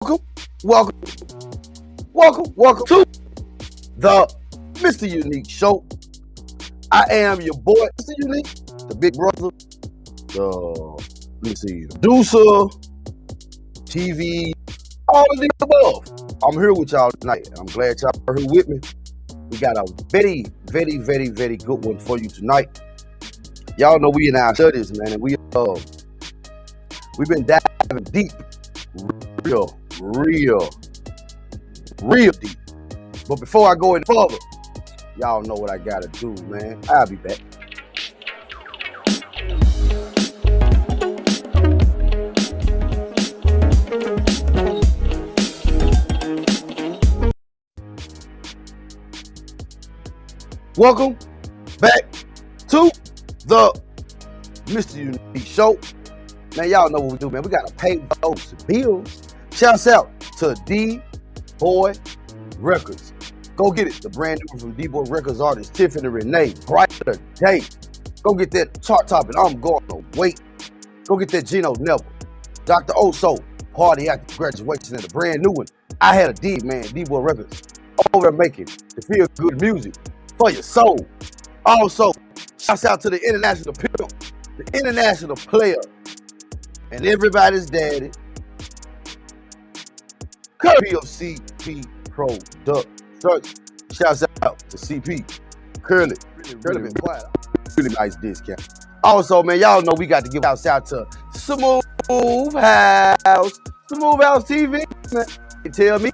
Welcome, welcome, welcome to the MrUnique Show. I am your boy, Mr. Unique, the big brother, the producer, TV, all of the above. I'm here with y'all tonight. I'm glad y'all are here with me. We got a very good one for you tonight. Y'all know we in our studies, man, and we've been diving deep, real deep. But before I go any further, y'all know what I gotta do, man. I'll be back. Welcome back to the MrUnique Show. Man, y'all know what we do, man. We gotta pay those bills. Shouts out to D-Boy Records. Go get it. The brand new one from D-Boy Records artist Tiffany Renee. Brighter Day. Go get that chart topping. I'm going to wait. Go get that Gino Neville. Dr. Oso. Party after graduation and the brand new one. I had a D, man. D-Boy Records. Over there making the feel good music for your soul. Also, shouts out to the international pimp, the international player, and everybody's daddy. Courtesy of CP Product. Shouts out to CP. Curly been quiet. Really nice discount. Also, man, y'all know we got to give shouts out to Smooth House. Smooth House TV. Man, they tell me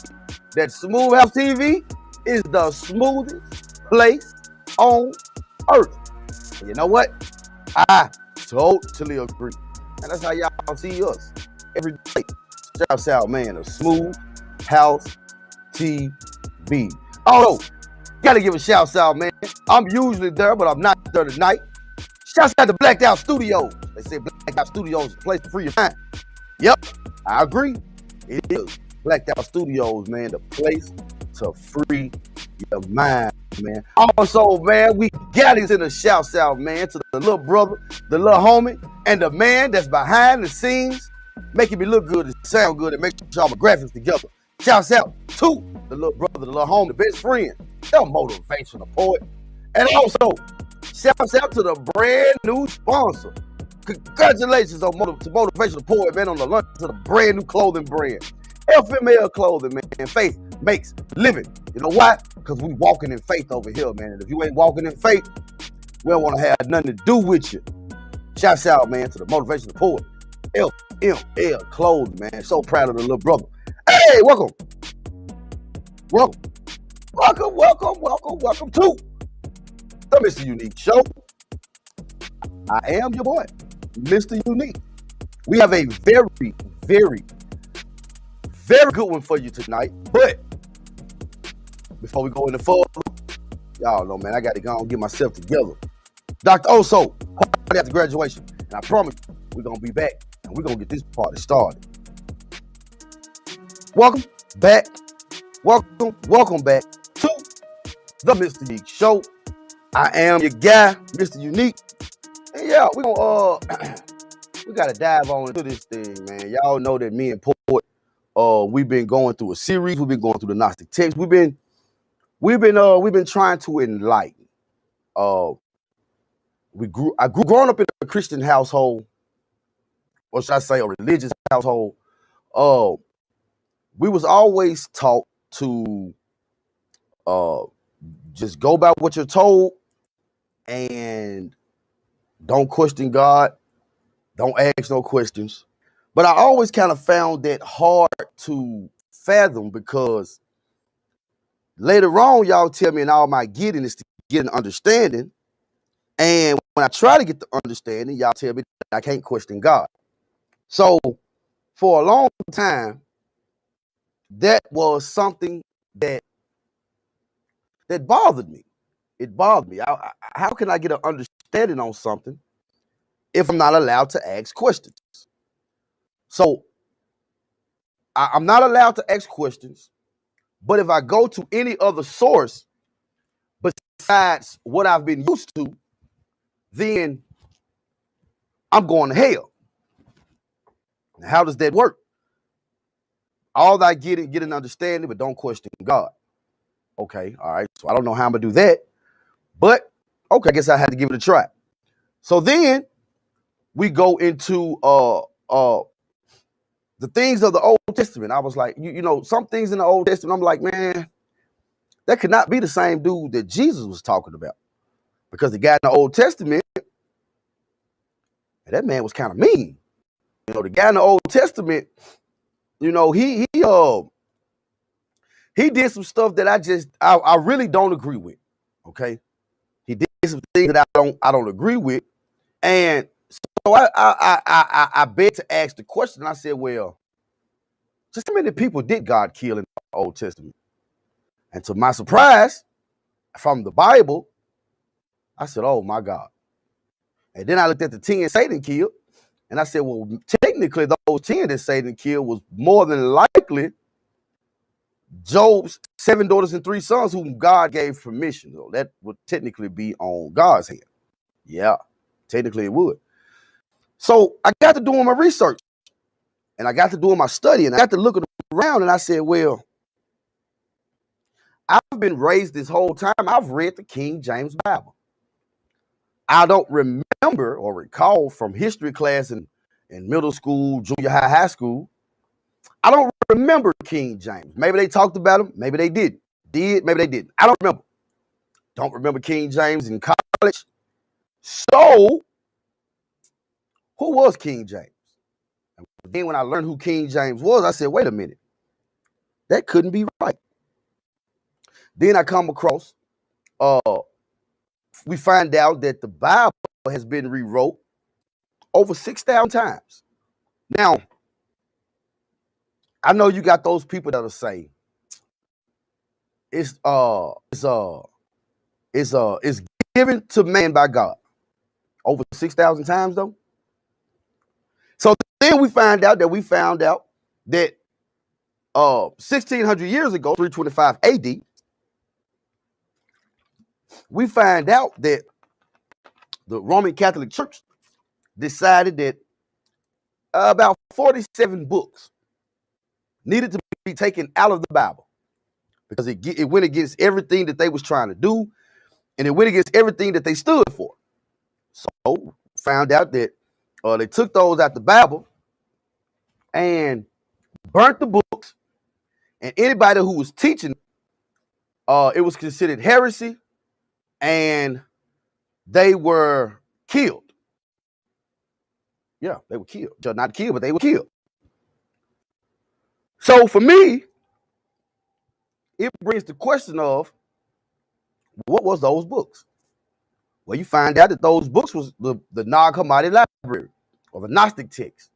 that Smooth House TV is the smoothest place on earth. And you know what? I totally agree. And that's how y'all see us every day. Shouts out, man, of Smooth House TV. Oh, gotta give a shout out, man. I'm usually there, but I'm not there tonight. Shouts out to Blacked Out Studios. They say Blacked Out Studios is a place to free your mind. Yep, I agree. It is. Blacked Out Studios, man, the place to free your mind, man. Also, man, we got to send a shout out, man, to the little brother, the little homie, and the man that's behind the scenes, making me look good and sound good and make sure my graphics together. Shouts out to the little brother, the little homie, the best friend, the motivational poet. And also, shouts out to the brand new sponsor. Congratulations on motivational poet, man, on the launch of the brand new clothing brand. FML Clothing, man. Faith makes living. You know why? Because we walking in faith over here, man. And if you ain't walking in faith, we don't want to have nothing to do with you. Shouts out, man, to the motivational poet. FML Clothing, man. So proud of the little brother. Hey, welcome to the MrUnique Show. I am your boy, Mr. Unique. We have a very good one for you tonight. But before we go any further, y'all know, man, I got to go and get myself together. Dr. Oso, party after graduation. And I promise you, we're going to be back and we're going to get this party started. Welcome back to the MrUnique Show. I am your guy, Mr. Unique. And yeah, we gotta dive on into this thing, man. Y'all know that me and Port, we've been going through a series. We've been going through the Gnostic text. We've been trying to enlighten. I grew growing up in a Christian household, or should I say a religious household. We was always taught to just go by what you're told and don't question God, don't ask no questions. But I always kind of found that hard to fathom because later on, y'all tell me, and all my getting is to get an understanding. And when I try to get the understanding, y'all tell me that I can't question God. So for a long time, that was something that bothered me. It bothered me. How can I get an understanding on something if I'm not allowed to ask questions? So I'm not allowed to ask questions, but if I go to any other source besides what I've been used to, then I'm going to hell. How does that work? All thy getting, get an understanding, but don't question God. Okay, all right. So I don't know how I'm gonna do that, but okay, I guess I had to give it a try. So then we go into the things of the Old Testament. I was like, you know, some things in the Old Testament, I'm like, man, that could not be the same dude that Jesus was talking about. Because the guy in the Old Testament, that man was kind of mean. You know, the guy in the Old Testament, you know, he did some stuff that I really don't agree with. Okay. He did some things that I don't agree with. And so I beg to ask the question. I said, well, just how many people did God kill in the Old Testament? And to my surprise, from the Bible, I said, oh my God. And then I looked at the 10 Satan killed, and I said, well, technically those 10 that Satan killed was more than likely Job's 7 daughters and 3 sons whom God gave permission. So that would technically be on God's hand. Yeah, technically it would. So I got to doing my research, and I got to doing my study, and I got to looking around, and I said, well, I've been raised this whole time. I've read the King James Bible. I don't remember or recall from history class in middle school, junior high, high school. I don't remember King James. Maybe they talked about him. Maybe they didn't. Maybe they didn't. I don't remember. Don't remember King James in college. So, who was King James? And then when I learned who King James was, I said, wait a minute. That couldn't be right. Then I come across, we find out that the Bible has been rewrote over 6,000 times. Now, I know you got those people that'll say it's given to man by God over 6,000 times though. So then we found out that 1,600 years ago, 325 AD, we find out that the Roman Catholic Church decided that about 47 books needed to be taken out of the Bible because it went against everything that they was trying to do, and it went against everything that they stood for. So found out that they took those out the Bible and burnt the books, and anybody who was teaching, it was considered heresy, and they were killed. Yeah, they were killed. Not killed, but they were killed. So for me, it brings the question of, what was those books? Well, you find out that those books was the Nag Hammadi Library, or the Gnostic text.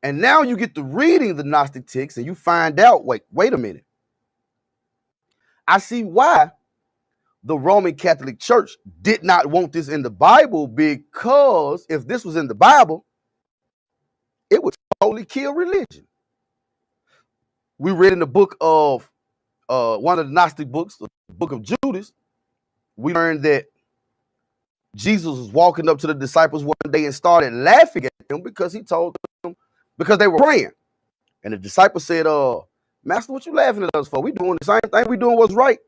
And now you get to reading the Gnostic text and you find out, wait a minute. I see why the Roman Catholic Church did not want this in the Bible, because if this was in the Bible, it would totally kill religion. We read in the book of one of the Gnostic books, the book of Judas, we learned that Jesus was walking up to the disciples one day and started laughing at them because he told them, because they were praying. And the disciples said, Master, what you laughing at us for? We doing the same thing. We doing what's right.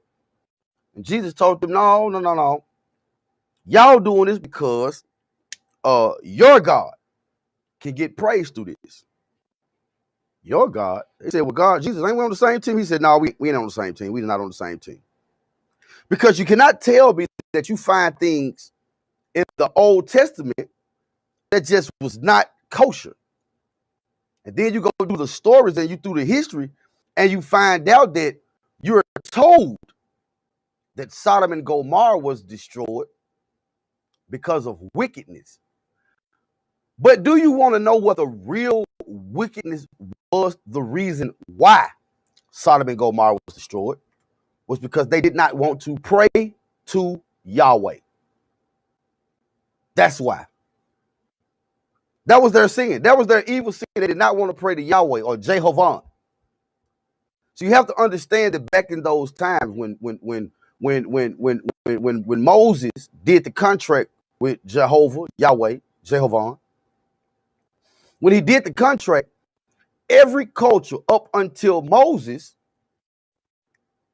And Jesus told them, no. Y'all doing this because your God can get praise through this. Your God. They said, well, God, Jesus, ain't we on the same team? He said, no, we ain't on the same team. We're not on the same team. Because you cannot tell me that you find things in the Old Testament that just was not kosher. And then you go do the stories and you do the history and you find out that you're told that Sodom and Gomorrah was destroyed because of wickedness. But do you want to know what the real wickedness was? The reason why Sodom and Gomorrah was destroyed was because they did not want to pray to Yahweh. That's why. That was their sin. That was their evil sin. They did not want to pray to Yahweh or Jehovah. So you have to understand that back in those times when Moses did the contract with Jehovah, Yahweh, Jehovah, when he did the contract, every culture up until Moses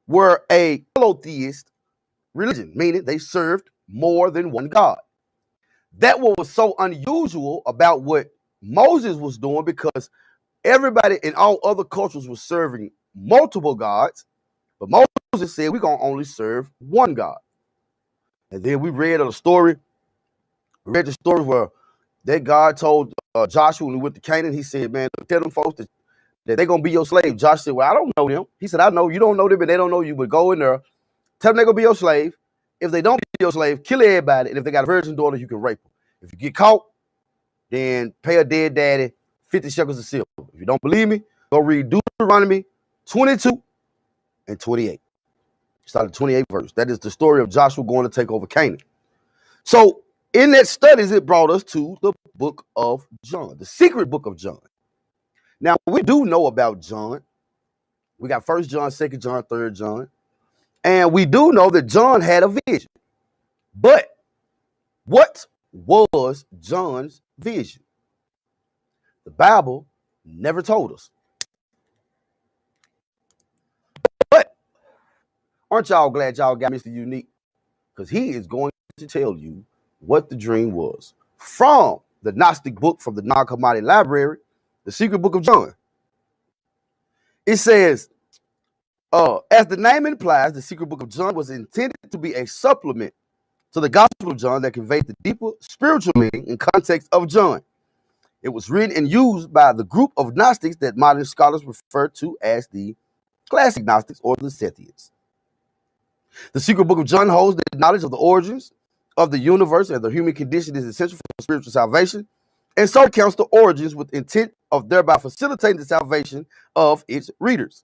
were a polytheist religion, meaning they served more than one God. That was so unusual about what Moses was doing, because everybody in all other cultures was serving multiple gods, but Moses said we're going to only serve one God. And then we read the story where that God told Joshua when he went to Canaan, he said, man, tell them folks that they're going to be your slave. Josh said, well, I don't know them. He said, I know you don't know them, and they don't know you, but go in there, tell them they're going to be your slave. If they don't be your slave, kill everybody. And if they got a virgin daughter, you can rape them. If you get caught, then pay a dead daddy 50 shekels of silver. If you don't believe me, go read Deuteronomy 22 and 28. Start at 28th verse. That is the story of Joshua going to take over Canaan. So in that studies, it brought us to the book of John, the secret book of John. Now, we do know about John. We got 1 John, 2 John, 3 John. And we do know that John had a vision. But what was John's vision? The Bible never told us. But aren't y'all glad y'all got Mr. Unique? Because he is going to tell you what the dream was from the Gnostic book, from the non-commodity library, the secret book of John. It says, as the name implies, the secret book of John was intended to be a supplement to the Gospel of John that conveyed the deeper spiritual meaning and context of John. It was written and used by the group of Gnostics that modern scholars refer to as the classic Gnostics or the Sethians. The secret book of John holds the knowledge of the origins of the universe and the human condition is essential for spiritual salvation, and so counts the origins with intent of thereby facilitating the salvation of its readers.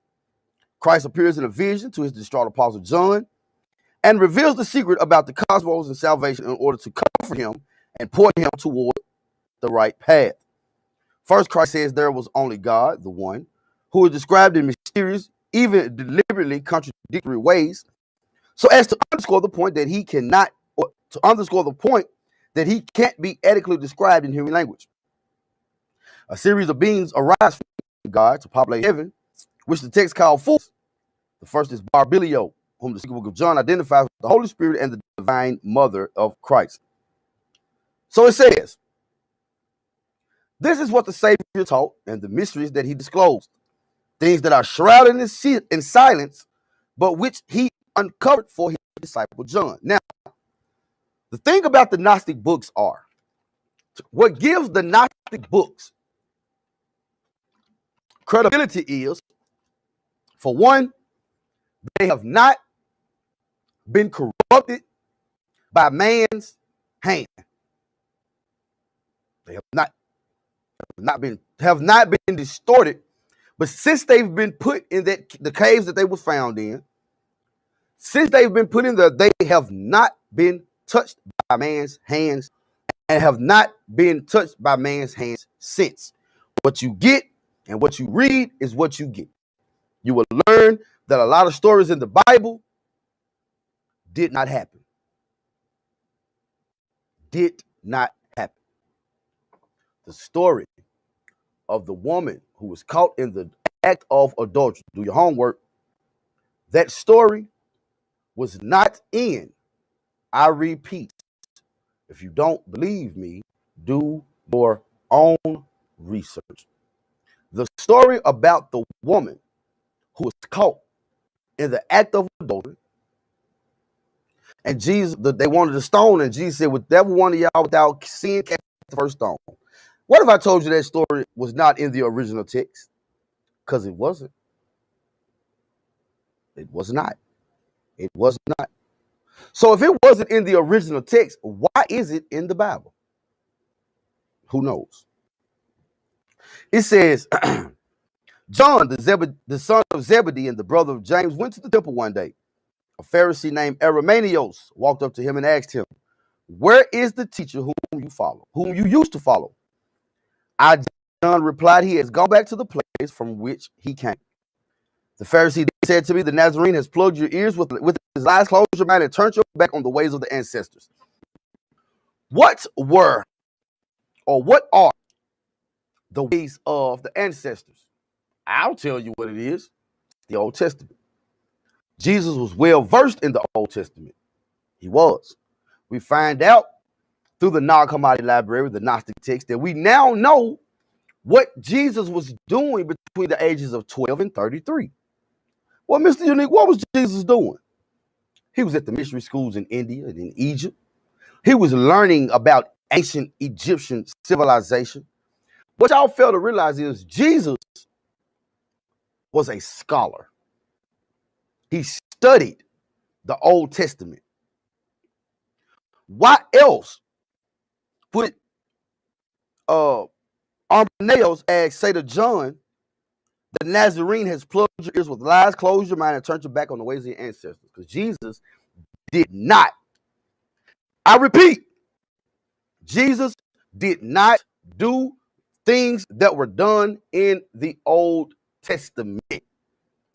Christ appears in a vision to his distraught apostle John and reveals the secret about the cosmos and salvation in order to comfort him and point him toward the right path. First, Christ says there was only God, the one, who is described in mysterious, even deliberately contradictory ways, so as to underscore the point that he cannot, or to underscore the point that he can't be adequately described in human language. A series of beings arise from God to populate heaven, which the text called fools. The first is Barbilio, whom the secret book of John identifies with the Holy Spirit and the divine mother of Christ. So it says, this is what the Savior taught and the mysteries that he disclosed, things that are shrouded in silence, but which he uncovered for his disciple John. Now, the thing about the Gnostic books are, what gives the Gnostic books credibility is, for one, they have not been corrupted by man's hand. They have not been distorted, but since they've been put in the caves that they were found in, since they've been put in there, they have not been touched by man's hands and have not been touched by man's hands since. What you get and what you read is what you get. You will learn that a lot of stories in the Bible did not happen. Did not happen. The story of the woman who was caught in the act of adultery, do your homework, that story was not in, I repeat, if you don't believe me, do your own research. The story about the woman who was caught in the act of adultery, and Jesus, they wanted to stone, and Jesus said, "Whatever one of y'all without sin cast the first stone." What if I told you that story was not in the original text? Because it wasn't. It was not. It was not. So if it wasn't in the original text, why is it in the Bible? Who knows? It says, John, the son of Zebedee and the brother of James, went to the temple one day. A Pharisee named Aramanios walked up to him and asked him, "Where is the teacher whom you used to follow?" John replied, "He has gone back to the place from which he came." The Pharisee said to me, "The Nazarene has plugged your ears with his eyes, closed your mind, and turned your back on the ways of the ancestors." What are the ways of the ancestors? I'll tell you what it is. The Old Testament. Jesus was well versed in the Old Testament. He was. We find out through the Nag Hammadi library, the Gnostic text, that we now know what Jesus was doing between the ages of 12 and 33. Well, Mr. Unique, what was Jesus doing? He was at the mystery schools in India and in Egypt. He was learning about ancient Egyptian civilization. What y'all fail to realize is Jesus was a scholar. He studied the Old Testament. Why else would Arminius say to John, the Nazarene has plugged your ears with lies, closed your mind, and turned your back on the ways of your ancestors? Because Jesus did not. I repeat, Jesus did not do things that were done in the Old Testament.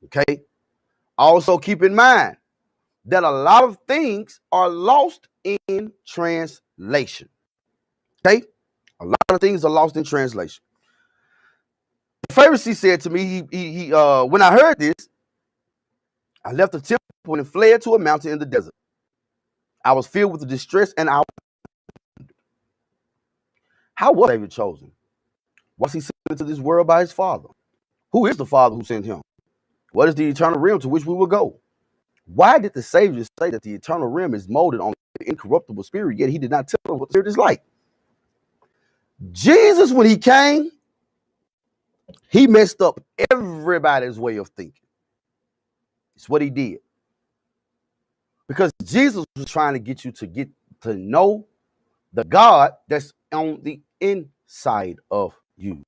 Okay? Also keep in mind that a lot of things are lost in translation. Okay? A lot of things are lost in translation. The Pharisee said to me, when I heard this, I left the temple and fled to a mountain in the desert. I was filled with distress and how was David chosen? Was he sent into this world by his father? Who is the father who sent him? What is the eternal realm to which we will go? Why did the Savior say that the eternal realm is molded on the incorruptible spirit, yet he did not tell us what the spirit is like? Jesus, when he came, he messed up everybody's way of thinking. It's what he did. Because Jesus was trying to get you to know the God that's on the inside of you.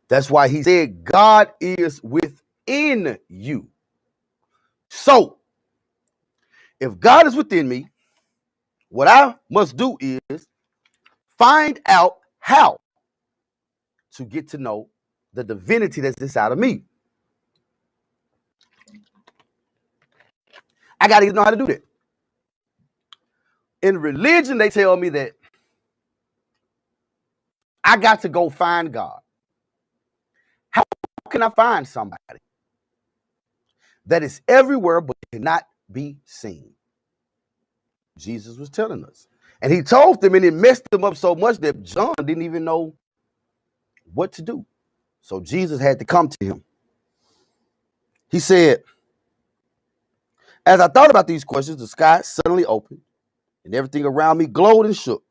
That's why he said God is within you. So, if God is within me, what I must do is find out how to get to know the divinity that's inside of me. I got to know how to do that. In religion, they tell me that I got to go find God. How can I find somebody that is everywhere but cannot be seen? Jesus was telling us. And he told them, and it messed them up so much that John didn't even know what to do. So Jesus had to come to him. He said, as I thought about these questions, the sky suddenly opened and everything around me glowed and shook.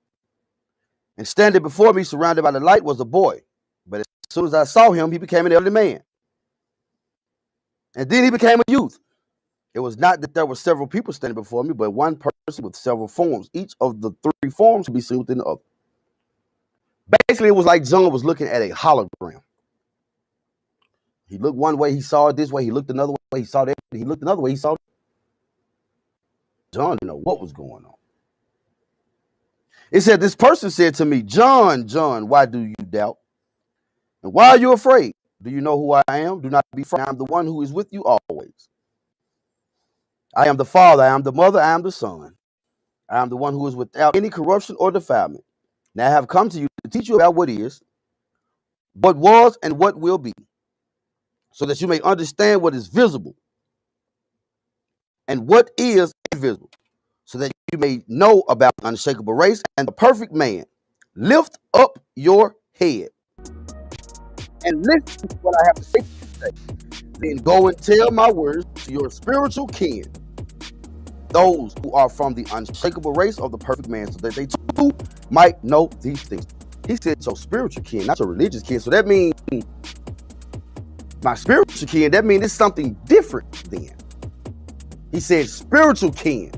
And standing before me, surrounded by the light, was a boy. But as soon as I saw him, he became an elderly man. And then he became a youth. It was not that there were several people standing before me, but one person with several forms. Each of the three forms could be seen within the other. Basically, it was like John was looking at a hologram. He looked one way, he saw it this way. He looked another way, he saw that. He looked another way, he saw it. John didn't know what was going on. It said, this person said to me, John, John, why do you doubt? And why are you afraid? Do you know who I am? Do not be afraid. I am the one who is with you always. I am the Father, I am the Mother, I am the Son. I am the one who is without any corruption or defilement. Now I have come to you to teach you about what is, what was, and what will be, so that you may understand what is visible and what is invisible, so that you may know about the unshakable race and the perfect man. Lift up your head and listen to what I have to say today. Then go and tell my words to your spiritual kin, those who are from the unshakable race of the perfect man, so that they too might know these things. He said your spiritual kin, not your religious kin. So that means my spiritual kin, that means it's something different then. He said spiritual kin,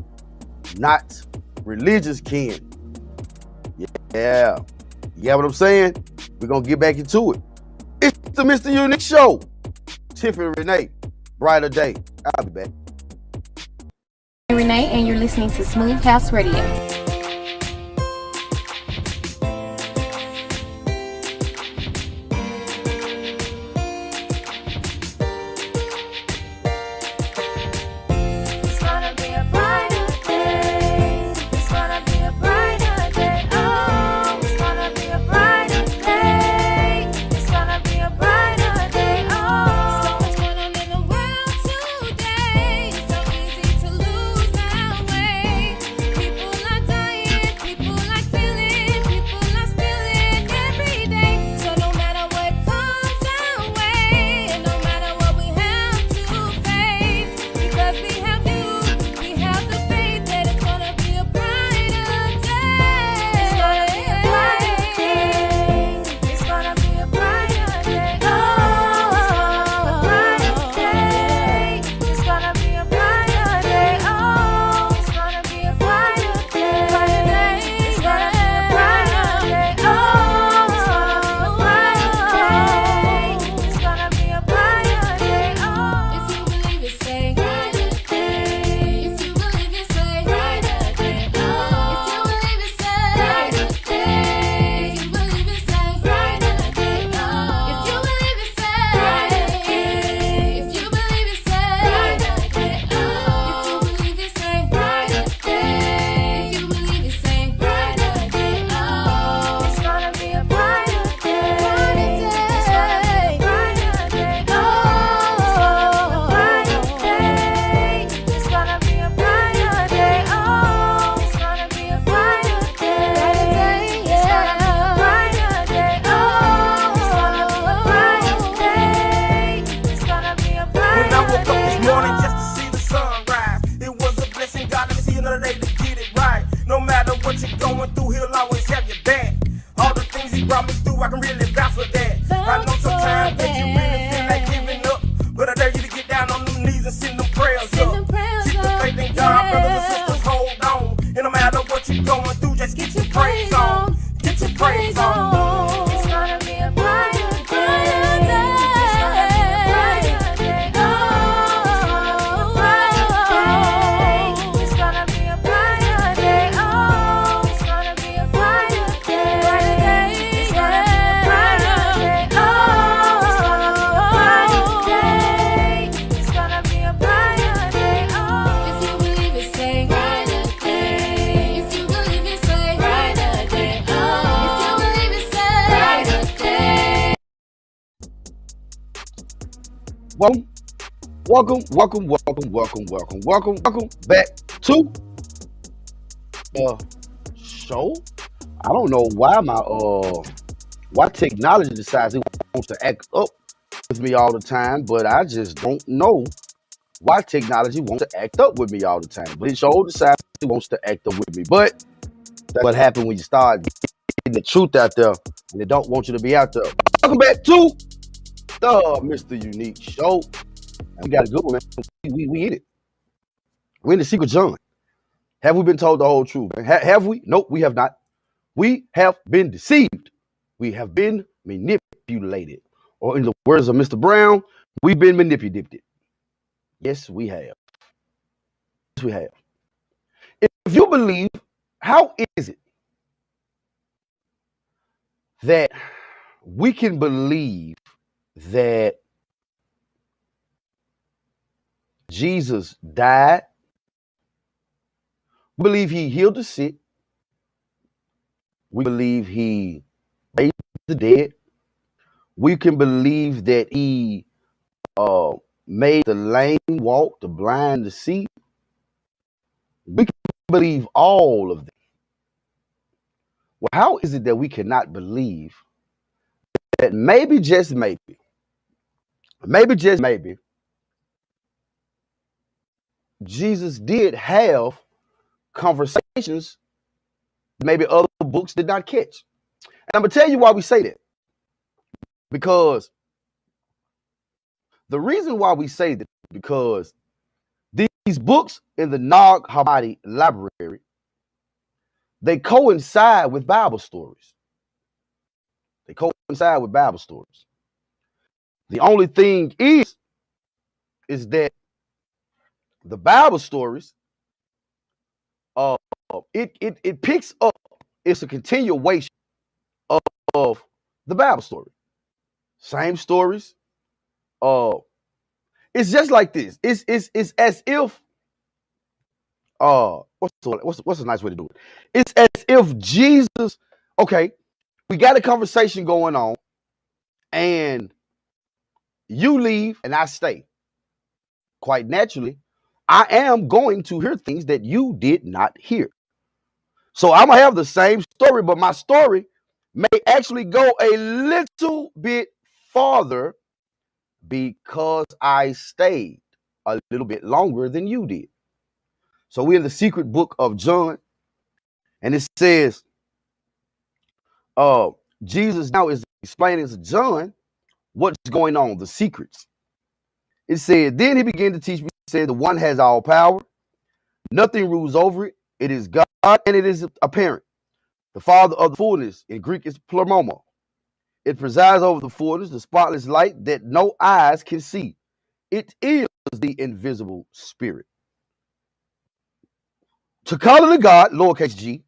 not religious kin. Yeah. You get what I'm saying? We're going to get back into it. It's the Mr. Unique Show. Tiffany Renee, brighter day. I'll be back. Renee, and you're listening to Smooth House Radio. Day. Welcome, welcome back to the show. I don't know why technology decides it wants to act up with me all the time, but I just don't know why technology wants to act up with me all the time. But it sure decides it wants to act up with me. But that's what happens when you start getting the truth out there and they don't want you to be out there. Welcome back to the MrUnique Show. We got a good one, man. We in it. We're in the secret John. Have we been told the whole truth? Have we? Nope, we have not. We have been deceived. We have been manipulated. Or in the words of Mr. Brown, we've been manipulated. Yes, we have. Yes, we have. If you believe, how is it that we can believe that Jesus died? We believe he healed the sick. We believe he raised the dead. We can believe that he made the lame walk, the blind to see. We can believe all of that. Well, how is it that we cannot believe that maybe, just maybe, Jesus did have conversations maybe other books did not catch? And I'm going to tell you why we say that. Because the reason why we say that, because these books in the Nag Hammadi library, they coincide with Bible stories. They coincide with Bible stories. The only thing is that the Bible stories, it picks up. It's a continuation of the Bible story. Same stories. It's just like this. It's as if what's a nice way to do it? It's as if Jesus. Okay, we got a conversation going on, and you leave and I stay. Quite naturally, I am going to hear things that you did not hear. So I'm gonna have the same story, but my story may actually go a little bit farther because I stayed a little bit longer than you did. So we're in the secret book of John, and it says, Jesus now is explaining to John what's going on, the secrets. It said, then he began to teach me, he said, the one has all power. Nothing rules over it. It is God, and it is apparent. The Father of the fullness, in Greek is pleroma. It presides over the fullness, the spotless light that no eyes can see. It is the invisible spirit. To call it a God, lowercase g,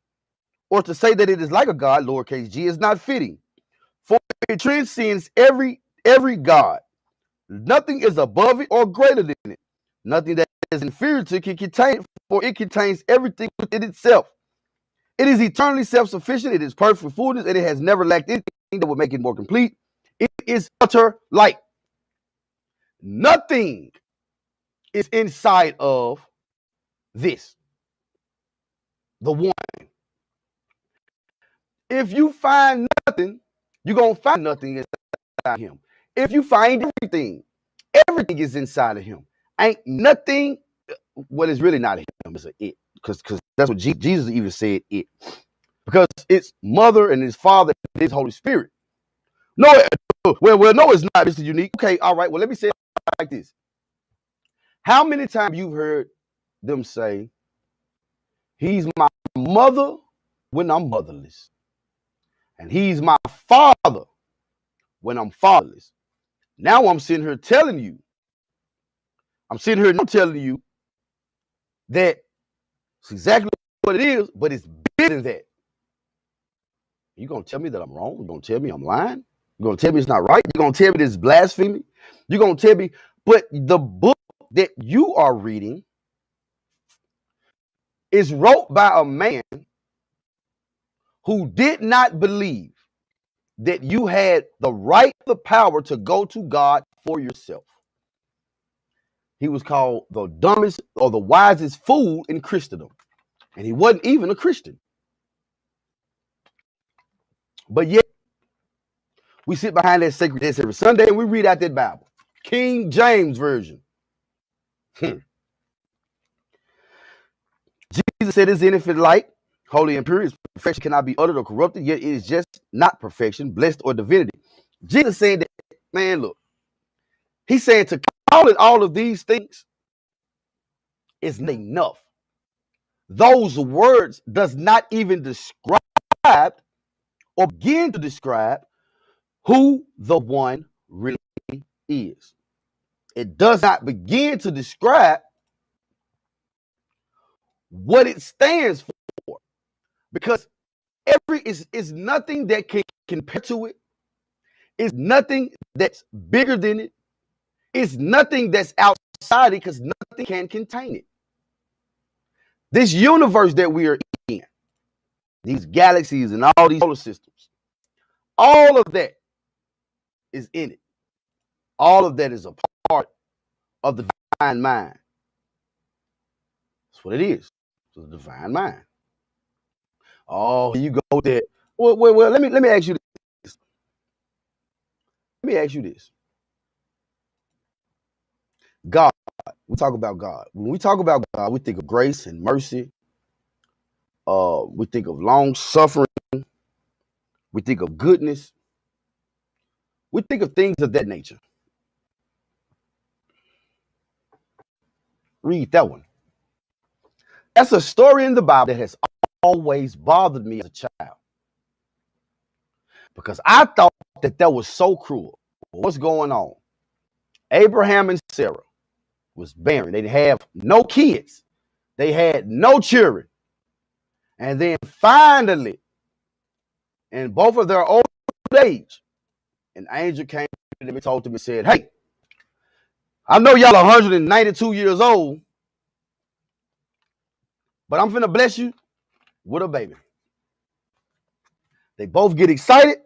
or to say that it is like a God, lowercase g, is not fitting. For it transcends every God. Nothing is above it or greater than it. Nothing that is inferior to it can contain it, for it contains everything within itself. It is eternally self-sufficient. It is perfect fullness, and it has never lacked anything that would make it more complete. It is utter light. Nothing is inside of this, the one. If you find nothing, you're going to find nothing inside him. If you find everything is inside of him. Ain't nothing, what is really not him, is an it. Because that's what Jesus even said, it. Because it's mother and his father and his Holy Spirit. No, well, no, it's not, Mr. Unique. Okay, all right, well, let me say it like this. How many times you've heard them say, he's my mother when I'm motherless, and he's my father when I'm fatherless? Now I'm sitting here telling you, that it's exactly what it is, but it's bigger than that. You gonna tell me that I'm wrong? You gonna tell me I'm lying? You gonna tell me it's not right? You gonna tell me this is blasphemy? You gonna tell me, but the book that you are reading is wrote by a man who did not believe that you had the right, the power to go to God for yourself. he was called the dumbest or the wisest fool in Christendom. And he wasn't even a Christian. But yet, we sit behind that sacred desk every Sunday and we read out that Bible. King James Version. Jesus said his infinite light, holy and pure, his perfection cannot be uttered or corrupted, yet it is just not perfection, blessed or divinity. Jesus said that, man, look, he's saying to call it all of these things is not enough. Those words does not even describe or begin to describe who the one really is. It does not begin to describe what it stands for, because is nothing that can compare to it. It's nothing that's bigger than it. It's nothing that's outside it, because nothing can contain it. This universe that we are in, these galaxies and all these solar systems, all of that is in it. All of that is a part of the divine mind. That's what it is. It's the divine mind. Oh, you go there. Well, let me ask you this. Let me ask you this. God. We talk about God. When we talk about God, we think of grace and mercy. We think of long suffering. We think of goodness. We think of things of that nature. Read that one. That's a story in the Bible that has always bothered me as a child, because I thought that was so cruel. What's going on? Abraham and Sarah was barren. They didn't have no kids. They had no children. And then finally, in both of their old age, an angel came to them and told them and said, hey, I know y'all are 192 years old, but I'm finna bless you with a baby. They both get excited,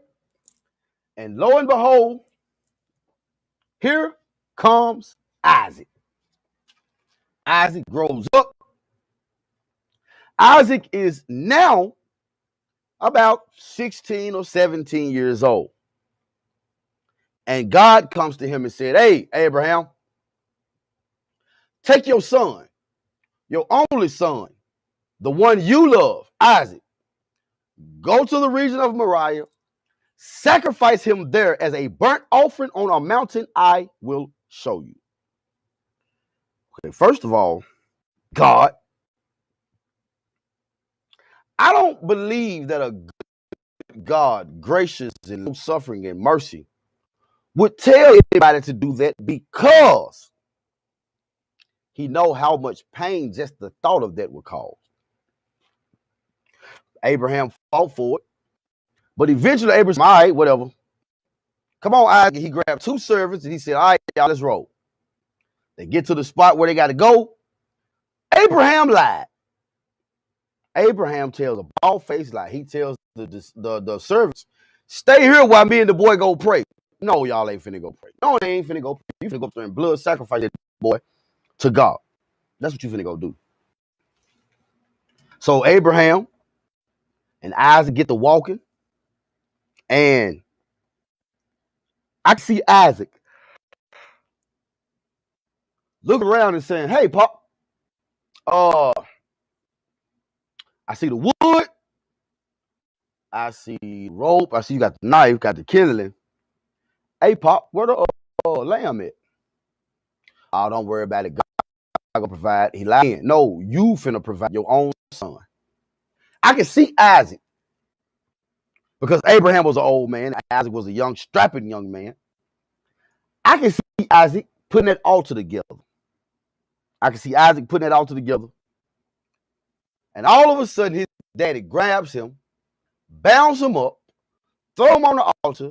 and lo and behold, here comes Isaac. Isaac grows up. Isaac is now about 16 or 17 years old. And God comes to him and said, hey, Abraham, take your son, your only son, the one you love, Isaac, go to the region of Moriah, sacrifice him there as a burnt offering on a mountain I will show you. Okay, first of all, God, I don't believe that a good God, gracious and long suffering and mercy, would tell anybody to do that, because he know how much pain just the thought of that would cause. Abraham fought for it, but eventually Abraham, all right, whatever. Come on, Isaac. He grabbed two servants and he said, all right, y'all, let's roll. They get to the spot where they got to go. Abraham lied. Abraham tells a bald-faced lie. He tells the servants, stay here while me and the boy go pray. No, y'all ain't finna go pray. No, they ain't finna go pray. You finna go up there and blood sacrifice that boy to God. That's what you finna go do. So Abraham and Isaac get to walking, and I see Isaac looking around and saying, hey, Pop, I see the wood, I see rope, I see you got the knife, got the kindling. Hey, Pop, where the lamb at? Oh, don't worry about it. God gonna provide. He lied. No, you finna provide your own son. I can see Isaac, because Abraham was an old man. Isaac was a young, strapping young man. I can see Isaac putting that altar together. I can see Isaac putting that altar together. And all of a sudden, his daddy grabs him, bounds him up, throws him on the altar,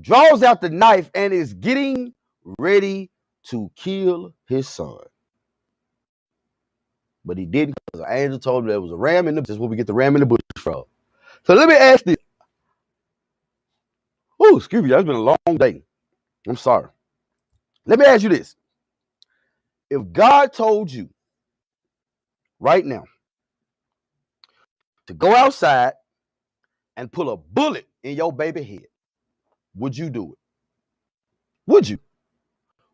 draws out the knife, and is getting ready to kill his son. But he didn't, because the angel told him there was a ram in the bush. That's where we get the ram in the bush from. So let me ask this. Oh, excuse me, it's been a long day. I'm sorry. Let me ask you this. If God told you right now to go outside and pull a bullet in your baby head, would you do it? Would you?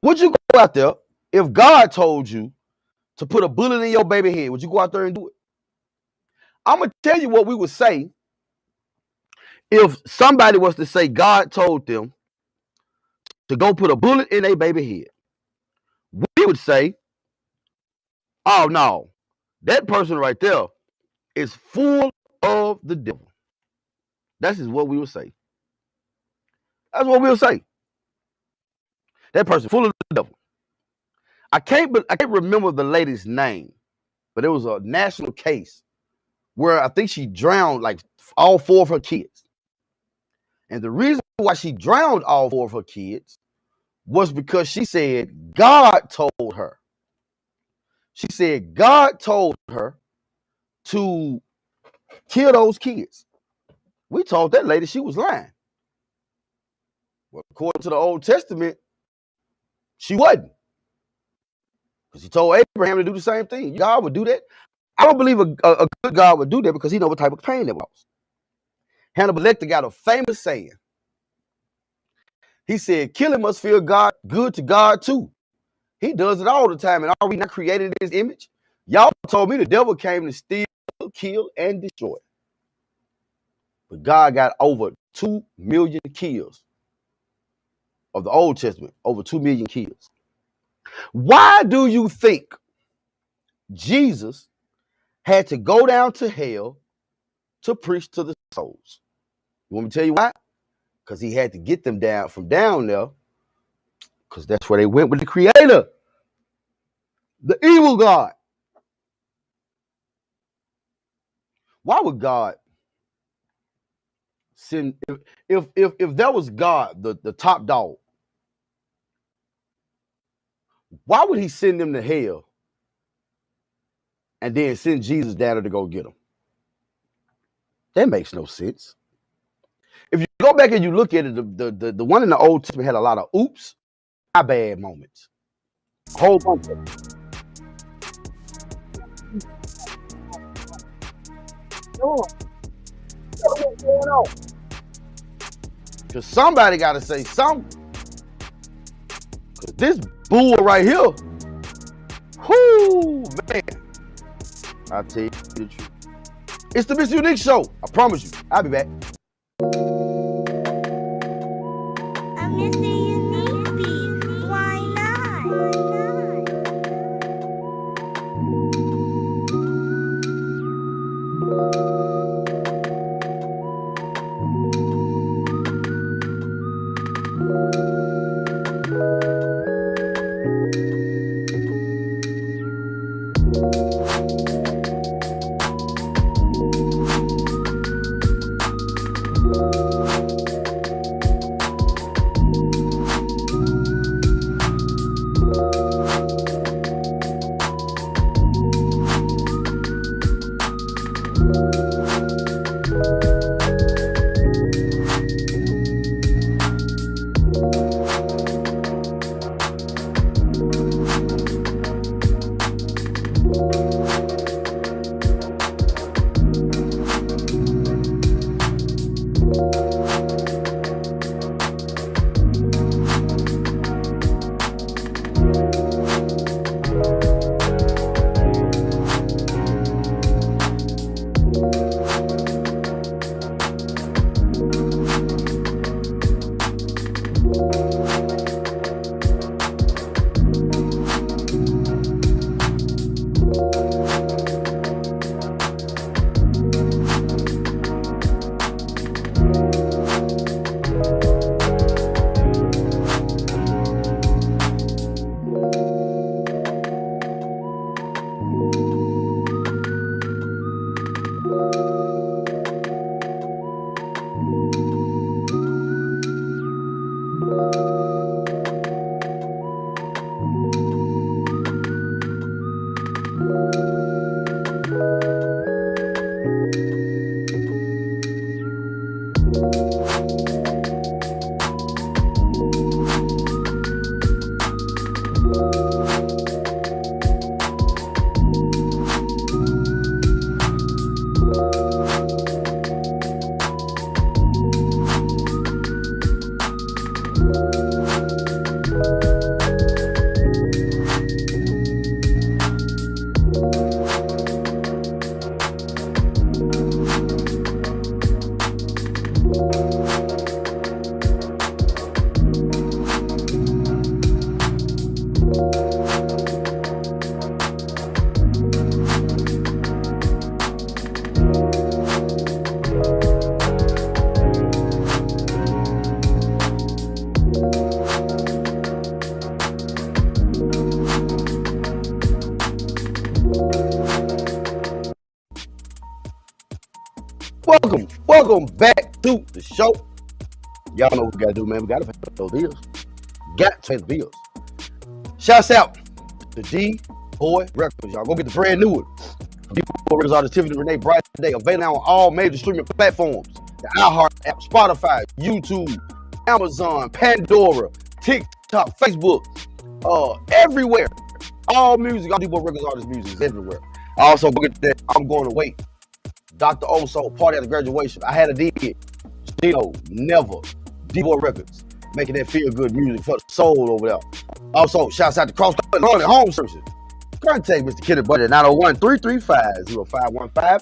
Would you go out there if God told you to put a bullet in your baby head? Would you go out there and do it? I'm going to tell you what we would say if somebody was to say God told them to go put a bullet in a baby head. We would say, oh no, that person right there is full of the devil. That is what we would say. That's what we'll say. That person full of the devil. I can't remember the lady's name, but it was a national case where I think she drowned like all 4 of her kids. And the reason why she drowned all 4 of her kids was because she said God told her. She said God told her to kill those kids. We told that lady she was lying. Well, according to the Old Testament, she wasn't. Because he told Abraham to do the same thing. God would do that. I don't believe a good God would do that because he knows what type of pain that was. Hannibal Lecter got a famous saying. He said, killing must feel good to God too. He does it all the time. And are we not created in his image? Y'all told me the devil came to steal, kill, and destroy. But God got over 2 million kills of the Old Testament, over 2 million kills. Why do you think Jesus had to go down to hell to preach to the souls? You want me to tell you why? Because he had to get them down from down there, because that's where they went with the creator, the evil God. Why would God send, if that was God, the top dog, why would he send them to hell and then send Jesus down there to go get them? That makes no sense. If you go back and you look at it, the one in the Old Testament had a lot of oops, my bad moments. A whole bunch of them. What's going on? Because somebody got to say something. Because this bull right here, whoo, man. I'll tell you the truth. It's the MrUnique Show. I promise you. I'll be back. I'm Mr. Unique Beat. Why not? Welcome back to the show. Y'all know what we gotta do, man. We gotta pay those bills. Got to pay the bills. Shouts out to D-Boy Records. Y'all go get the brand new one. D-Boy Records Artist Tiffany Renee Bright today. Available now on all major streaming platforms. The iHeart app, Spotify, YouTube, Amazon, Pandora, TikTok, Facebook, everywhere. All music, all D-Boy Records Artist music is everywhere. Also, go get that I'm Going to Wait. Dr. Oso, Party at the Graduation. I Had a Dig. Stino, Never. D-Boy Records. Making that feel good music for the soul over there. Also, shouts out to Cross Country Home Services. Contact Mr. Kenneth Buddy at 901-335-0515.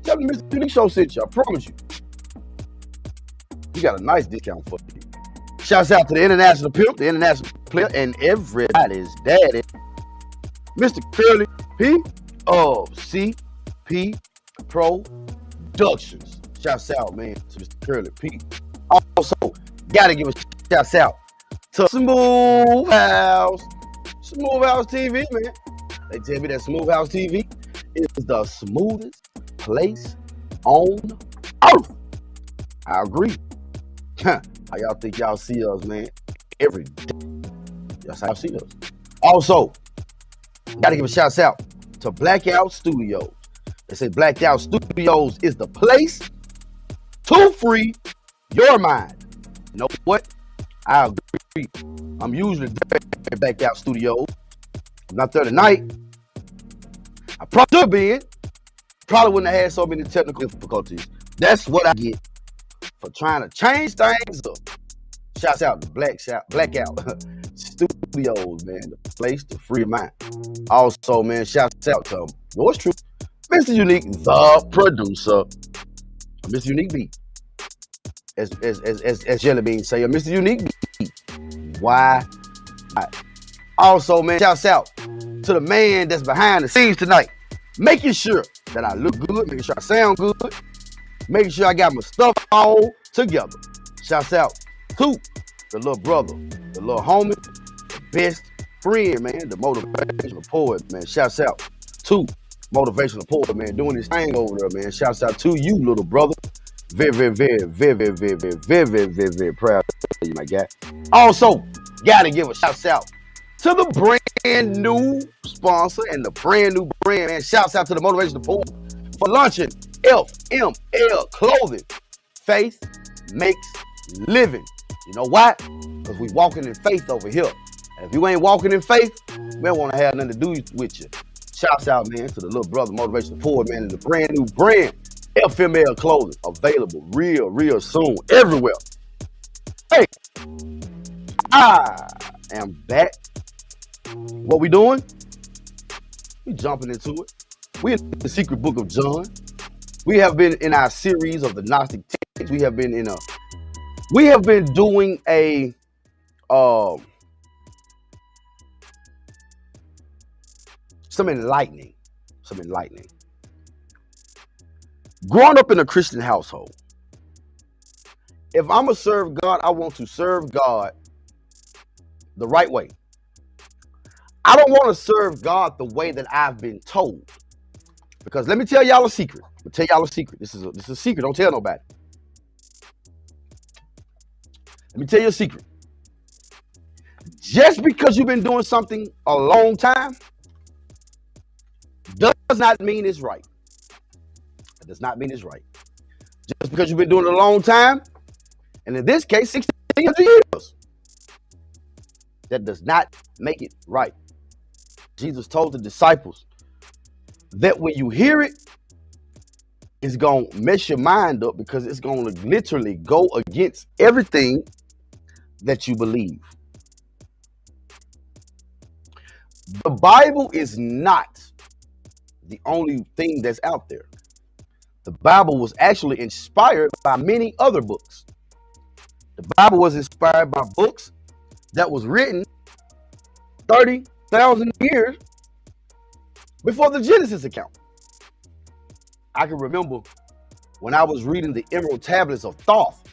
Tell me Mr. Unique Show sent you. I promise you. You got a nice discount for you. Shouts out to the International Pimp, the International Player, and everybody's daddy. Mr. Curly P of CP Productions. Shouts out, man, to Mr. Curly P. Also, gotta give a shouts out to Smooth House TV, man. They tell me that Smooth House TV is the smoothest place on earth. I agree. How y'all think y'all see us, man? Every day. That's how y'all see us. Also, gotta give a shout out to Blackout Studios. They say Blackout Studios is the place to free your mind. You know what? I agree. I'm usually at Blackout Studios. I'm not there tonight. I probably should be in. Probably wouldn't have had so many technical difficulties. That's what I get for trying to change things up. Shouts out to Blackout Studios, man. The place to free your mind. Also, man, shouts out to yours truly, Mr. Unique, the producer. Mr. Unique Beat. As Jelly Bean say, Mr. Unique Beat. Why? Also, man, shouts out to the man that's behind the scenes tonight. Making sure that I look good, making sure I sound good, making sure I got my stuff all together. Shouts out to the little brother, the little homie, the best friend, man, the motivational poet, man. Shouts out to motivational poet, man, doing his thing over there, man. Shouts out to you, little brother. Very proud of you, my guy. Also, gotta give a shout out to the brand new sponsor and the brand new brand, man. Shouts out to the motivational poet for launching FML Clothing. Faith makes living. You know why? Because we walking in faith over here. And if you ain't walking in faith, we don't want to have nothing to do with you. Shouts out, man, to the little brother motivational poet, man, and the brand new brand FML Clothing, available real soon everywhere. Hey, I am back. What we doing? We jumping into it. We in the secret book of John. We have been in our series of the Gnostic texts. We have been doing a some enlightening. Growing up in a Christian household, if I'm gonna serve God, I want to serve God the right way. I don't want to serve God the way that I've been told. Because let me tell y'all a secret. This is a secret. Don't tell nobody. Let me tell you a secret. Just because you've been doing something a long time does not mean it's right. It does not mean it's right. Just because you've been doing it a long time, and in this case, 16 years, that does not make it right. Jesus told the disciples that when you hear it, it's going to mess your mind up because it's going to literally go against everything that you believe. The Bible is not the only thing that's out there. The Bible was actually inspired by many other books. The Bible was inspired by books that was written 30,000 years before the Genesis account. I can remember when I was reading the Emerald Tablets of Thoth.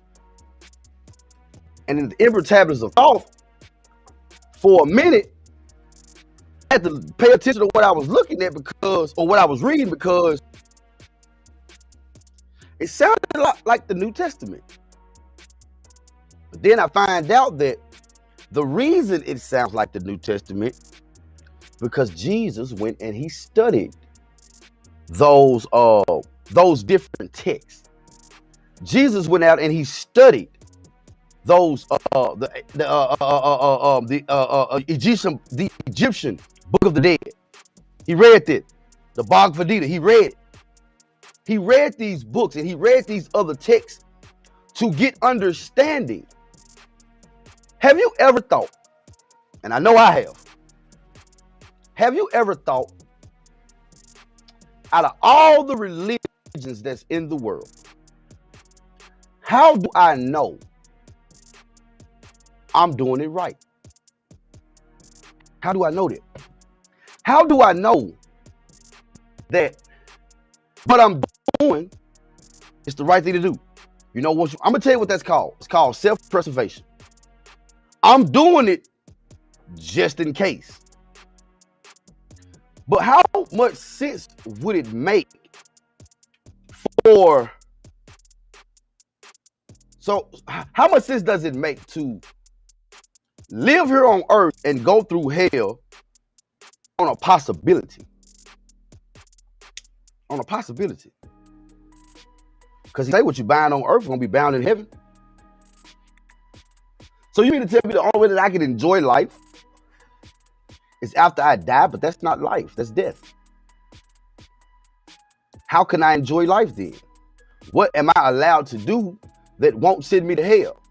And in the Emerald Tablets of Thoth, for a minute, I had to pay attention to what I was looking at or what I was reading, because It sounded a lot like the New Testament. But then I find out that the reason it sounds like the New Testament, because Jesus went and he studied those different texts. Jesus went out and he studied those the Egyptian Book of the Dead. He read it. The Bhagavad Gita. He read it. He read these books and he read these other texts to get understanding. Have you ever thought, and I know I have you ever thought, out of all the religions that's in the world, how do I know I'm doing it right? How do I know that? How do I know that what I'm doing is the right thing to do? You know what? I'm gonna tell you what that's called. It's called self-preservation. I'm doing it just in case. But how much sense would it make how much sense does it make to live here on earth and go through hell on a possibility? On a possibility. Because he say what you bind on earth is going to be bound in heaven. So you mean to tell me the only way that I can enjoy life is after I die? But that's not life. That's death. How can I enjoy life then? What am I allowed to do that won't send me to hell?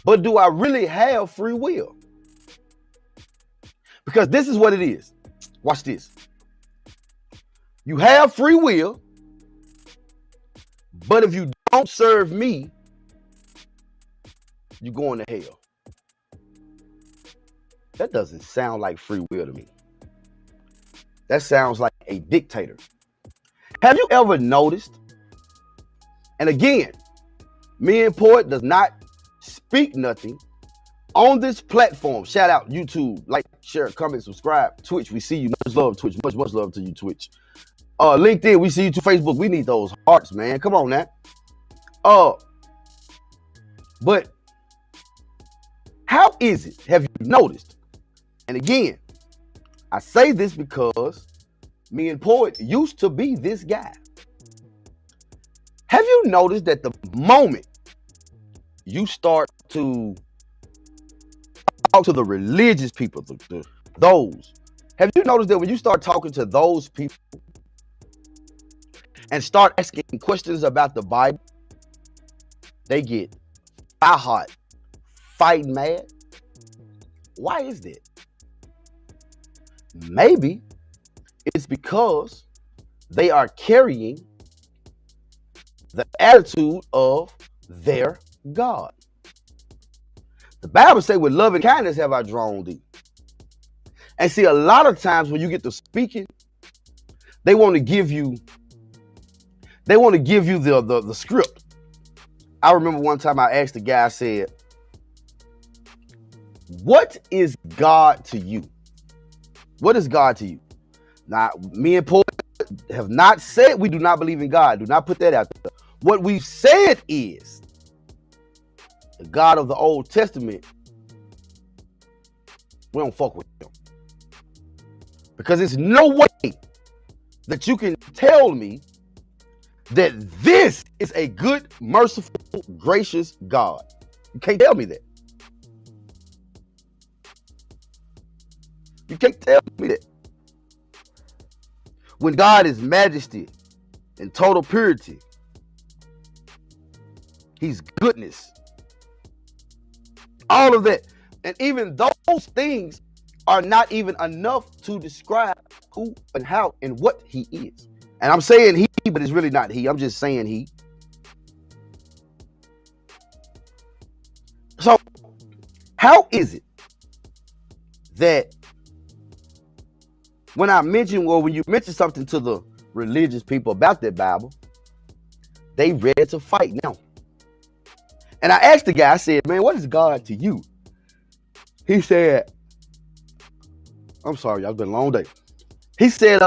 But do I really have free will? Because this is what it is. Watch this. You have free will, but if you don't serve me, you're going to hell. That doesn't sound like free will to me. That sounds like a dictator. Have you ever noticed? And again, me and Poet does not speak nothing on this platform. Shout out YouTube, like, share, comment, subscribe. Twitch, we see you. Much love, Twitch. Much love to you, Twitch. LinkedIn, we see you. To Facebook, we need those hearts, man. Come on now. But how is it? Have you noticed? And again, I say this because me and Poet used to be this guy. Have you noticed that the moment you start to talk to the religious people, those, have you noticed that when you start talking to those people and start asking questions about the Bible, they get hot, fighting mad? Why is that? Maybe it's because they are carrying the attitude of their God. The Bible says, with love and kindness have I drawn thee. And see, a lot of times when you get to speaking, they want to give you the script. I remember one time I asked the guy, I said, what is God to you? What is God to you? Now, me and Paul have not said we do not believe in God. Do not put that out there. What we've said is the God of the Old Testament, we don't fuck with him. Because there's no way that you can tell me that this is a good, merciful, gracious God. You can't tell me that. You can't tell me that. When God is majesty and total purity, he's goodness. All of that. And even those things are not even enough to describe who and how and what he is. And I'm saying he, but it's really not he. I'm just saying he. So, how is it that when you mention something to the religious people about that Bible, they ready to fight now? And I asked the guy, I said, man, what is God to you? He said, I'm sorry, y'all, it's been a long day. He said,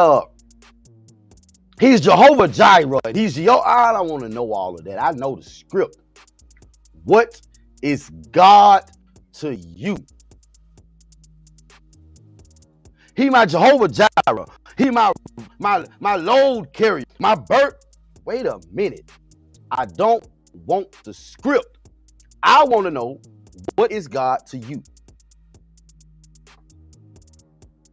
He's Jehovah Jireh. He's I don't want to know all of that. I know the script. What is God to you? He my Jehovah Jireh. He my load carrier. My birth. Wait a minute. I don't want the script. I want to know, what is God to you?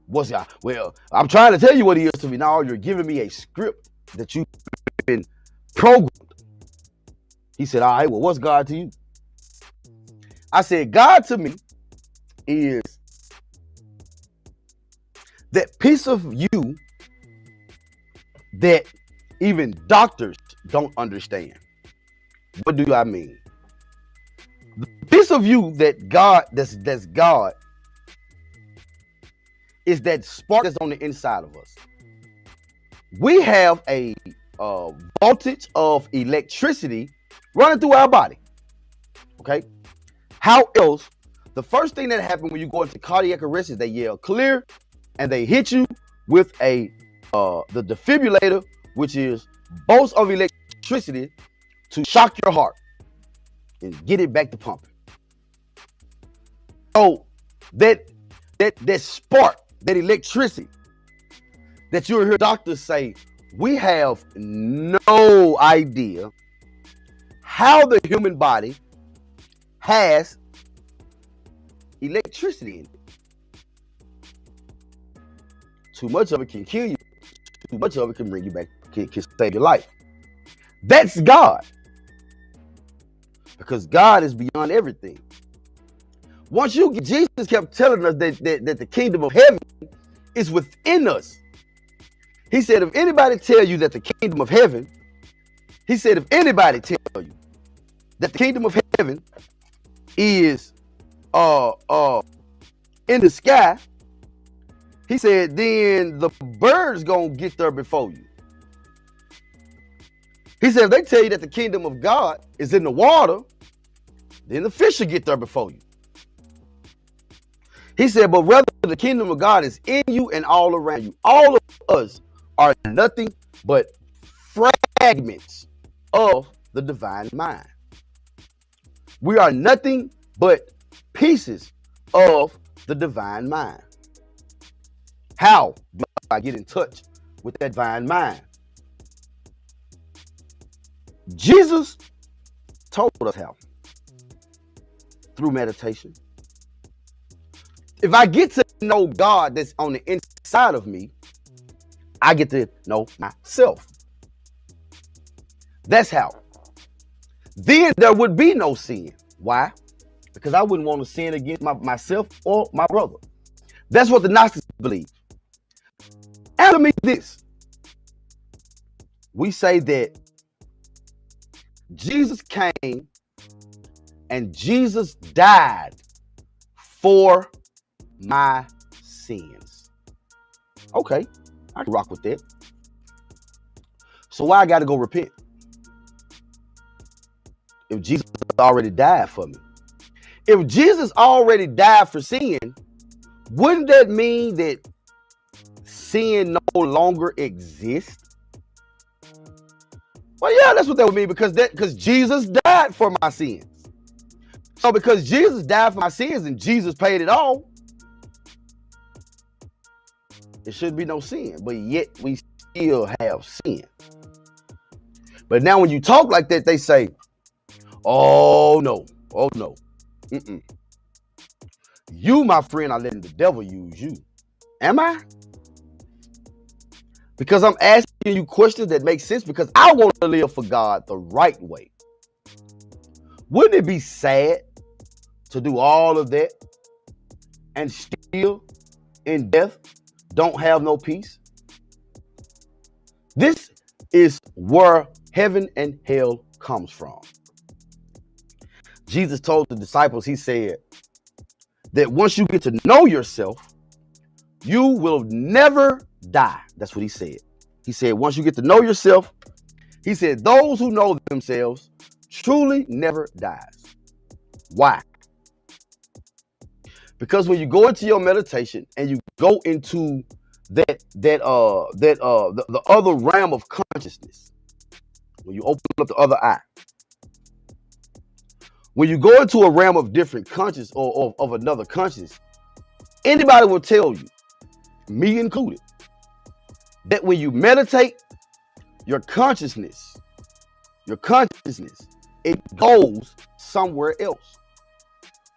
What's God? Well, I'm trying to tell you what he is to me. Now you're giving me a script that you've been programmed. He said, all right, well, what's God to you? I said, God to me is that piece of you that even doctors don't understand. What do I mean? The piece of you that God, that's God, is that spark that's on the inside of us. We have a voltage of electricity running through our body. Okay? How else? The first thing that happens when you go into cardiac arrest is they yell clear, and they hit you with the defibrillator, which is bolts of electricity to shock your heart and get it back to pumping. So that spark, that electricity that you'll hear doctors say, we have no idea how the human body has electricity in it. Too much of it can kill you. Too much of it can bring you back, can save your life. That's God. Because God is beyond everything. Once you get, Jesus kept telling us that the kingdom of heaven is within us. He said, if anybody tell you that the kingdom of heaven, he said, if anybody tell you that the kingdom of heaven is in the sky, he said, then the birds gonna get there before you. He said, if they tell you that the kingdom of God is in the water, then the fish will get there before you. He said, but rather the kingdom of God is in you and all around you. All of us are nothing but fragments of the divine mind. We are nothing but pieces of the divine mind. How do I get in touch with that divine mind? Jesus told us how. Through meditation. If I get to know God that's on the inside of me, I get to know myself. That's how. Then there would be no sin. Why? Because I wouldn't want to sin against myself or my brother. That's what the Gnostics believe. Answer me this. We say that Jesus came and Jesus died for my sins. Okay, I can rock with that. So why I got to go repent? If Jesus already died for me. If Jesus already died for sin, wouldn't that mean that sin no longer exists? Well, yeah, that's what that would mean, because Jesus died for my sins. So because Jesus died for my sins and Jesus paid it all, it should be no sin. But yet we still have sin. But now when you talk like that, they say, oh no, mm-mm. You, my friend, are letting the devil use you. Am I? Because I'm asking you questions that make sense, because I want to live for God the right way. Wouldn't it be sad to do all of that and still in death don't have no peace? This is where heaven and hell comes from. Jesus told the disciples, he said that once you get to know yourself, you will never die. That's what he said. He said, once you get to know yourself, he said, those who know themselves truly never dies. Why? Because when you go into your meditation and you go into the other realm of consciousness. When you open up the other eye, when you go into a realm of different conscious or of another conscious, anybody will tell you, me included, that when you meditate, your consciousness, it goes somewhere else.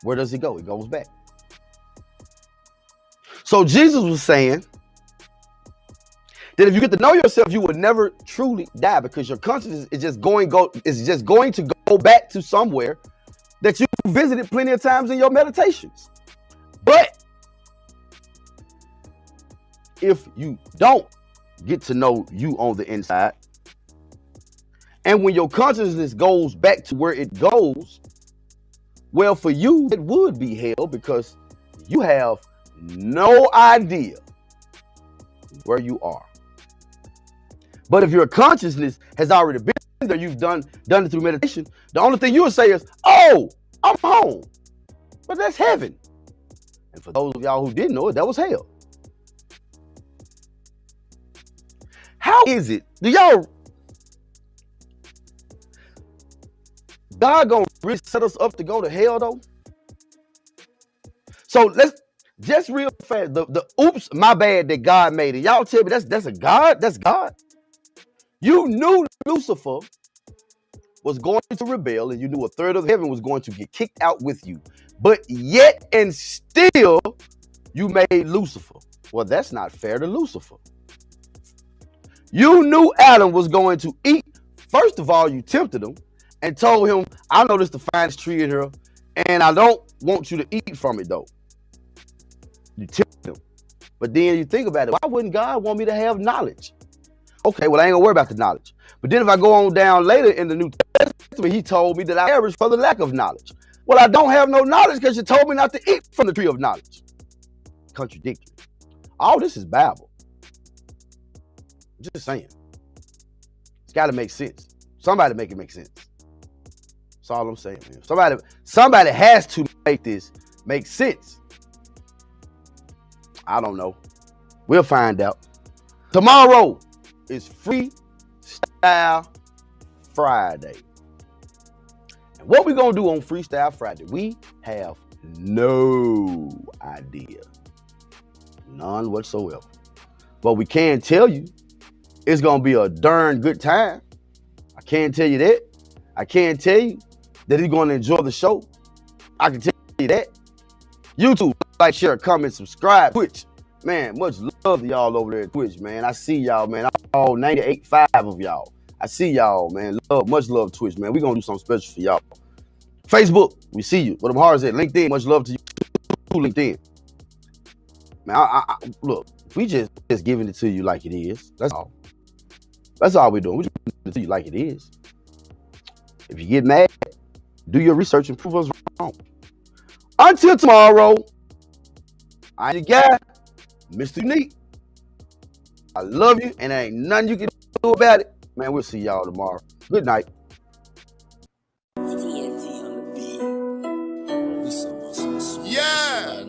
Where does it go? It goes back. So Jesus was saying that if you get to know yourself, you will never truly die, because your consciousness is just going to go back to somewhere that you visited plenty of times in your meditations. But if you don't get to know you on the inside, and when your consciousness goes back to where it goes, well, for you, it would be hell, because you have no idea where you are. But if your consciousness has already been there, you've done it through meditation, the only thing you will say is, oh, I'm home. But that's heaven. And for those of y'all who didn't know it, that was hell. How is it? God gonna really set us up to go to hell though? So let's just real fast. The oops, my bad that God made it. Y'all tell me that's a God? That's God. You knew Lucifer was going to rebel, and you knew a third of heaven was going to get kicked out with you. But yet and still, you made Lucifer. Well, that's not fair to Lucifer. You knew Adam was going to eat. First of all, you tempted him and told him, I know this is the finest tree in here, and I don't want you to eat from it, though. You tempted him. But then you think about it. Why wouldn't God want me to have knowledge? Okay, well, I ain't gonna worry about the knowledge. But then if I go on down later in the New Testament, he told me that I perish for the lack of knowledge. Well, I don't have no knowledge because you told me not to eat from the tree of knowledge. Contradictory. All this is Bible. Just saying. It's got to make sense. Somebody make it make sense. That's all I'm saying, man. Somebody has to make this make sense. I don't know. We'll find out. Tomorrow is Freestyle Friday. And what we're going to do on Freestyle Friday, we have no idea. None whatsoever. But we can tell you it's going to be a darn good time. I can't tell you that. I can't tell you that he's going to enjoy the show. I can tell you that. YouTube, like, share, comment, subscribe. Twitch, man, much love to y'all over there at Twitch, man. I see y'all, man. All 98.5 of y'all. I see y'all, man. Much love, Twitch, man. We're going to do something special for y'all. Facebook, we see you. What them hearts at? LinkedIn, much love to you, LinkedIn. Man, look, we just giving it to you like it is. That's all. That's all we're doing. We just giving it to you like it is. If you get mad, do your research and prove us wrong. Until tomorrow, I'm the guy, MrUnique. I love you, and there ain't nothing you can do about it. Man, we'll see y'all tomorrow. Good night. Yeah.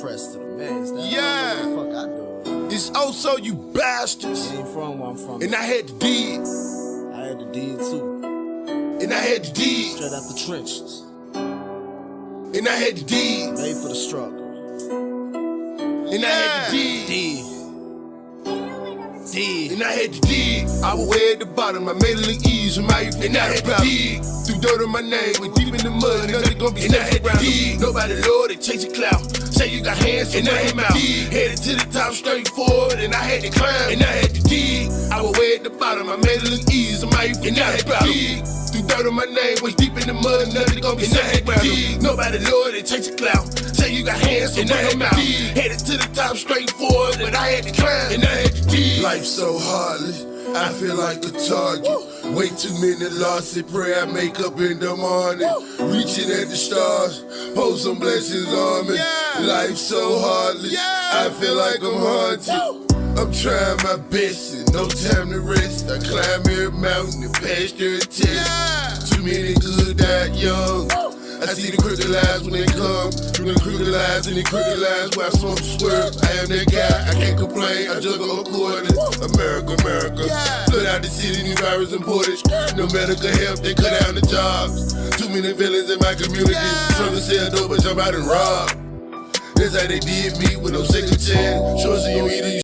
Press to the max. Yeah. What the fuck I do? It's also you bastards. Ain't from where I'm from. And I had the deed. I had the deed too. And I had the deed. Straight out the trenches. And I had the deed. Made for the struggle. And I had the deed. Deed. And I had to dig. I was way at the bottom. I made it look easy. And I had to dig. Threw dirt on my name. Went deep in the mud. And nothing gonna be safe around me. Nobody Lord, they chase a clout. Say you got hands and I him out. Headed to the top straight forward. And I had to climb. And I had to dig. I was way at the bottom. I made it look easy. And I had to dig. Threw dirt on my name. Went deep in the mud. Nothing gonna be safe around me. Nobody Lord, they chase a clout. Say you got hands and I him out. Headed to the top straight forward. But I had to climb. And I had to dig. Life's so heartless, I feel like a target. Way too many losses, pray I make up in the morning. Reaching at the stars, hold some blessings on me. Life's so heartless, I feel like I'm haunted. I'm trying my best and no time to rest. I climb every mountain and pass every test. Too many good died young. I I see the crooked lies when they come. Through the crooked lies and the crooked lies where I smoke swerve. I am that guy, I can't complain. I juggle accordingly. America, America. Flood out the city, new virus imported. No medical help, they cut down the jobs. Too many villains in my community. Trying to sell dope, but jump out and rob. That's how they did me with no second chance. Shorts in your eater,